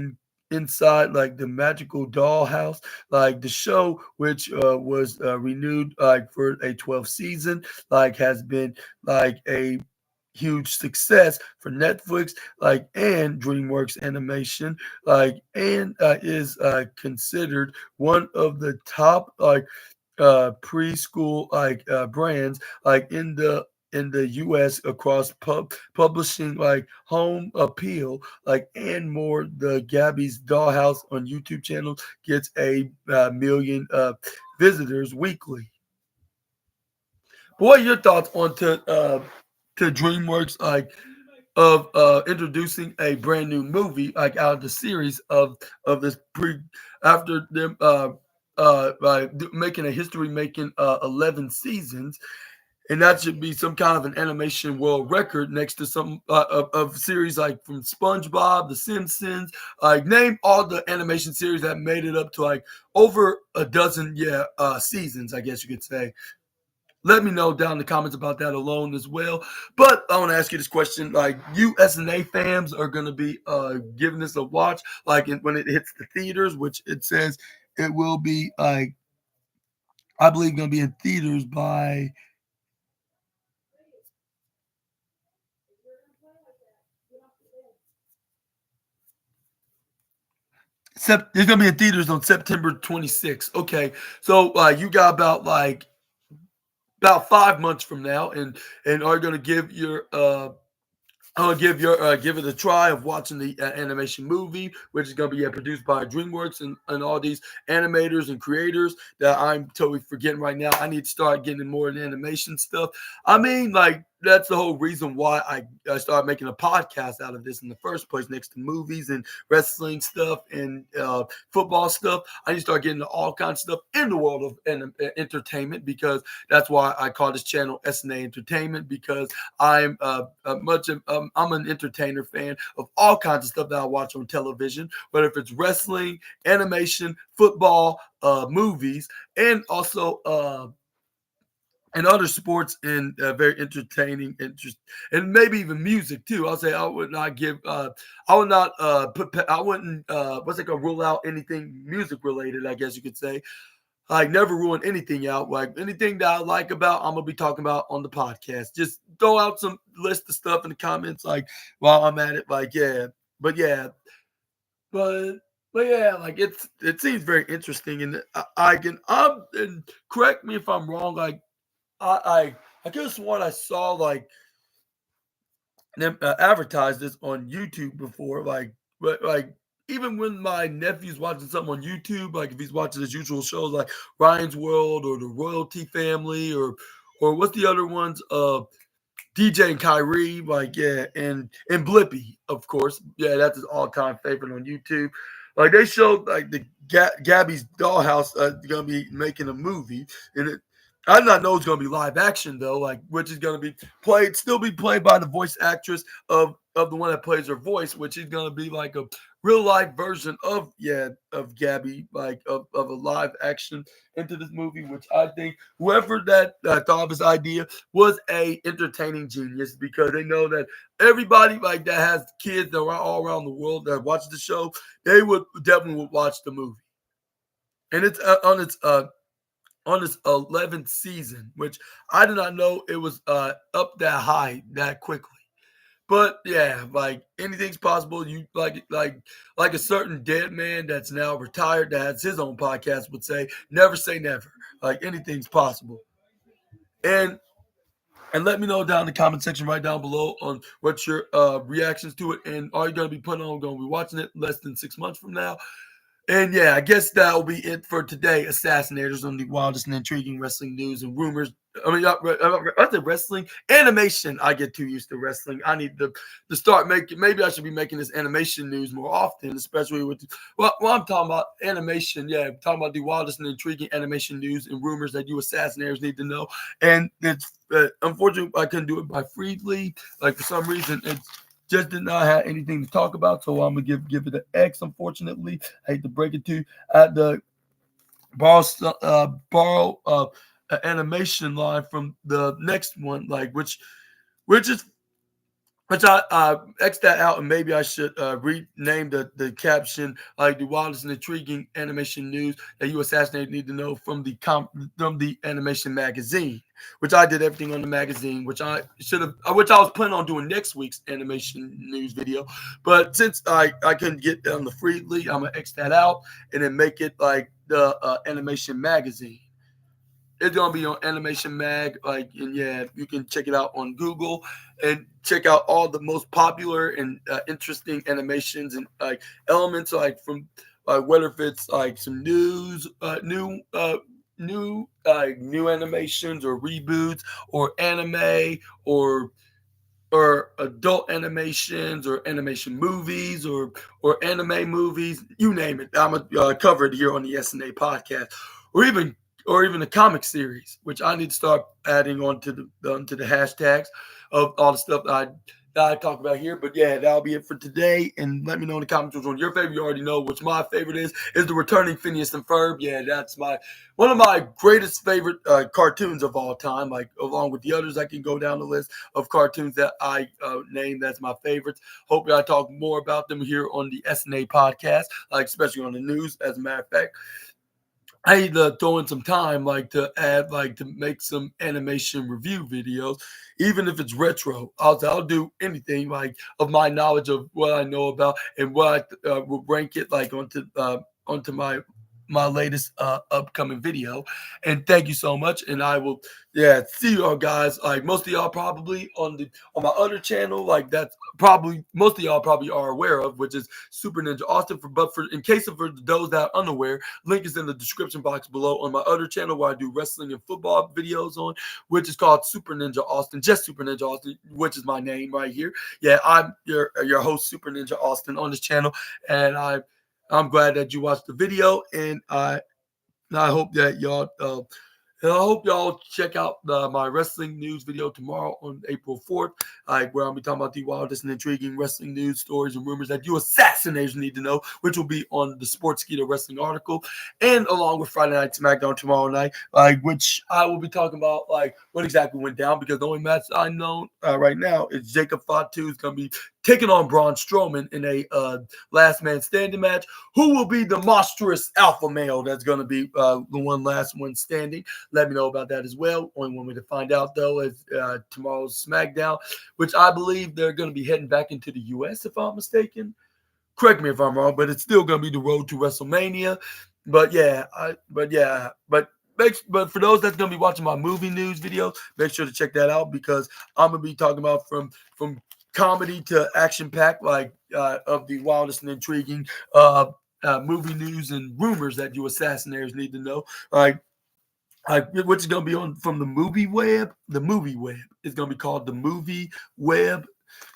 A: inside like the magical dollhouse, like the show, which was renewed like for a 12th season, like has been like a huge success for Netflix, like and DreamWorks Animation, like and is considered one of the top like preschool like brands like in the US across publishing like home appeal like and more. The Gabby's Dollhouse on YouTube channel gets a million visitors weekly. But what are your thoughts on to DreamWorks like of introducing a brand new movie like out of the series of this pre after them by making a history making 11 seasons, and that should be some kind of an animation world record next to some of series like from SpongeBob, The Simpsons, like name all the animation series that made it up to like over a dozen seasons, I guess you could say. Let me know down in the comments about that alone as well. But I want to ask you this question: like, you SNA fans are going to be giving this a watch, like when it hits the theaters, which it says it will be like I believe going to be in theaters by it's gonna be in theaters on September 26th. Okay, so you got about 5 months from now, and are gonna give your I'll give it a try of watching the animation movie, which is going to be produced by DreamWorks and all these animators and creators that I'm totally forgetting right now. I need to start getting more in animation stuff. I mean, like that's the whole reason why I started making a podcast out of this in the first place. Next to movies and wrestling stuff and football stuff, I need to start getting into all kinds of stuff in the world of entertainment, because that's why I call this channel SNA Entertainment, because I'm an entertainer fan of all kinds of stuff that I watch on television, whether if it's wrestling, animation, football, movies, and also and other sports, and very entertaining, and maybe even music too. I'll say I would not give, I would not I wouldn't, what's it gonna rule out anything music related, I guess you could say. I never ruin anything out. Like anything that I like about, I'm gonna be talking about on the podcast. Just throw out some list of stuff in the comments, like while I'm at it. Like but yeah, but but yeah, like it seems very interesting, and I can and correct me if I'm wrong. Like I could have sworn I saw like them advertise this on YouTube before, like, but like even when my nephew's watching something on YouTube, like if he's watching his usual shows like Ryan's World or the Royalty Family or what's the other ones? DJ and Kyrie, like and Blippy, of course. Yeah, that's his all-time favorite on YouTube. Like they showed like the Gabby's Dollhouse gonna be making a movie, and I did not know it's gonna be live action though, like which is gonna be still be played by the voice actress of the one that plays her voice, which is gonna be like a real life version of Gabby, like of a live action into this movie, which I think whoever that thought of this idea was a entertaining genius, because they know that everybody like that has kids that are all around the world that watch the show, they would definitely watch the movie, and it's on its 11th season, which I did not know it was up that high that quickly. But yeah, like anything's possible. You like a certain dead man that's now retired that has his own podcast would say never. Like anything's possible. And and let me know down in the comment section right down below on what your reactions to it, and are you gonna be putting on, gonna be watching it less than 6 months from now? And yeah, I guess that will be it for today. Assassinators on the wildest and intriguing wrestling news and rumors. I mean, I said wrestling animation. I get too used to wrestling. I need to start making. Maybe I should be making this animation news more often, especially with. Well, I'm talking about animation. Yeah, I'm talking about the wildest and intriguing animation news and rumors that you assassinators need to know. And it's unfortunately I couldn't do it by freely. Like for some reason, it's just did not have anything to talk about, so I'm gonna give it an X. Unfortunately, I hate to break it to you. At the borrow an animation line from the next one, like which is which I X that out, and maybe I should rename the caption like the wildest and intriguing animation news that you assassinated need to know from from the animation magazine, which I did everything on the magazine, which I should have, which I was planning on doing next week's animation news video, but since I couldn't get on the freely, I'm gonna X that out and then make it like the animation magazine. It's gonna be on Animation Mag, like, and yeah, you can check it out on Google and check out all the most popular and interesting animations and like elements, like from like whether if it's like some new animations or reboots or anime or or adult animations or animation movies or anime movies, you name it. I'm gonna cover it here on the SNA podcast, or even the comic series, which I need to start adding onto the hashtags of all the stuff that I talk about here. But yeah, that'll be it for today. And let me know in the comments which one your favorite. You already know which my favorite is the returning Phineas and Ferb. Yeah, that's one of my greatest favorite cartoons of all time. Like along with the others, I can go down the list of cartoons that I name that's my favorites. Hope I talk more about them here on the SNA podcast, like especially on the news. As a matter of fact, I need to throw in some time, like to add, like to make some animation review videos, even if it's retro. I'll do anything like of my knowledge of what I know about and what I will rank it like onto my latest upcoming video. And thank you so much. And I will see y'all guys. Like most of y'all probably on my other channel, like that's probably most of y'all probably are aware of, which is Super Ninja Austin. For in case of for those that are unaware, link is in the description box below on my other channel where I do wrestling and football videos on, which is called Super Ninja Austin, just Super Ninja Austin, which is my name right here. Yeah, I'm your host, Super Ninja Austin, on this channel, and I'm glad that you watched the video, and I hope that y'all. And I hope y'all check out my wrestling news video tomorrow on April 4th, where I'll be talking about the wildest and intriguing wrestling news, stories, and rumors that you assassinators need to know, which will be on the Sportskeeda Wrestling article, and along with Friday Night SmackDown tomorrow night, which I will be talking about, like what exactly went down, because the only match I know right now is Jacob Fatu is going to be taking on Braun Strowman in a last man standing match. Who will be the monstrous alpha male that's going to be the last one standing? Let me know about that as well. Only one way to find out, though, is tomorrow's SmackDown, which I believe they're going to be heading back into the U.S., if I'm mistaken. Correct me if I'm wrong, but it's still going to be the road to WrestleMania. But for those that's going to be watching my movie news video, make sure to check that out, because I'm going to be talking about from comedy to action packed, of the wildest and intriguing movie news and rumors that you assassinators need to know. Which is going to be on from the movie web. The movie web is going to be called the movie web.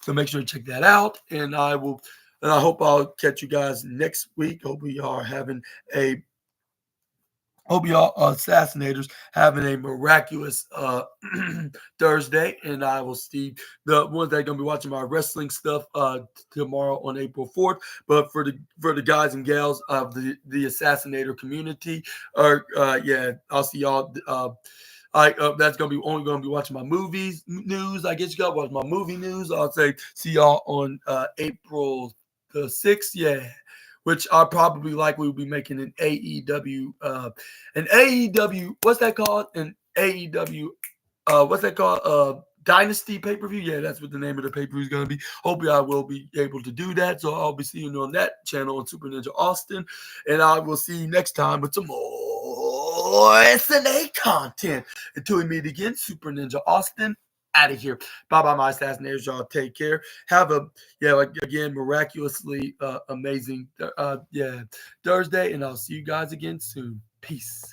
A: So make sure to check that out. And I hope I'll catch you guys next week. Hope y'all assassinators having a miraculous Thursday, and I will see the ones that are going to be watching my wrestling stuff tomorrow on April 4th. But for the guys and gals of the assassinator community, I'll see y'all. That's gonna be only gonna be watching my movies news. I guess you gotta watch my movie news. I'll say see y'all on April the 6th. Yeah. Which I probably likely will be making an AEW, what's that called? An AEW, what's that called? Dynasty pay-per-view. Yeah, that's what the name of the pay-per-view is going to be. Hopefully, I will be able to do that. So I'll be seeing you on that channel on Super Ninja Austin. And I will see you next time with some more SNA content. Until we meet again, Super Ninja Austin out of here. Bye-bye, my assassinators. Y'all take care. Have a, again, miraculously amazing Thursday. And I'll see you guys again soon. Peace.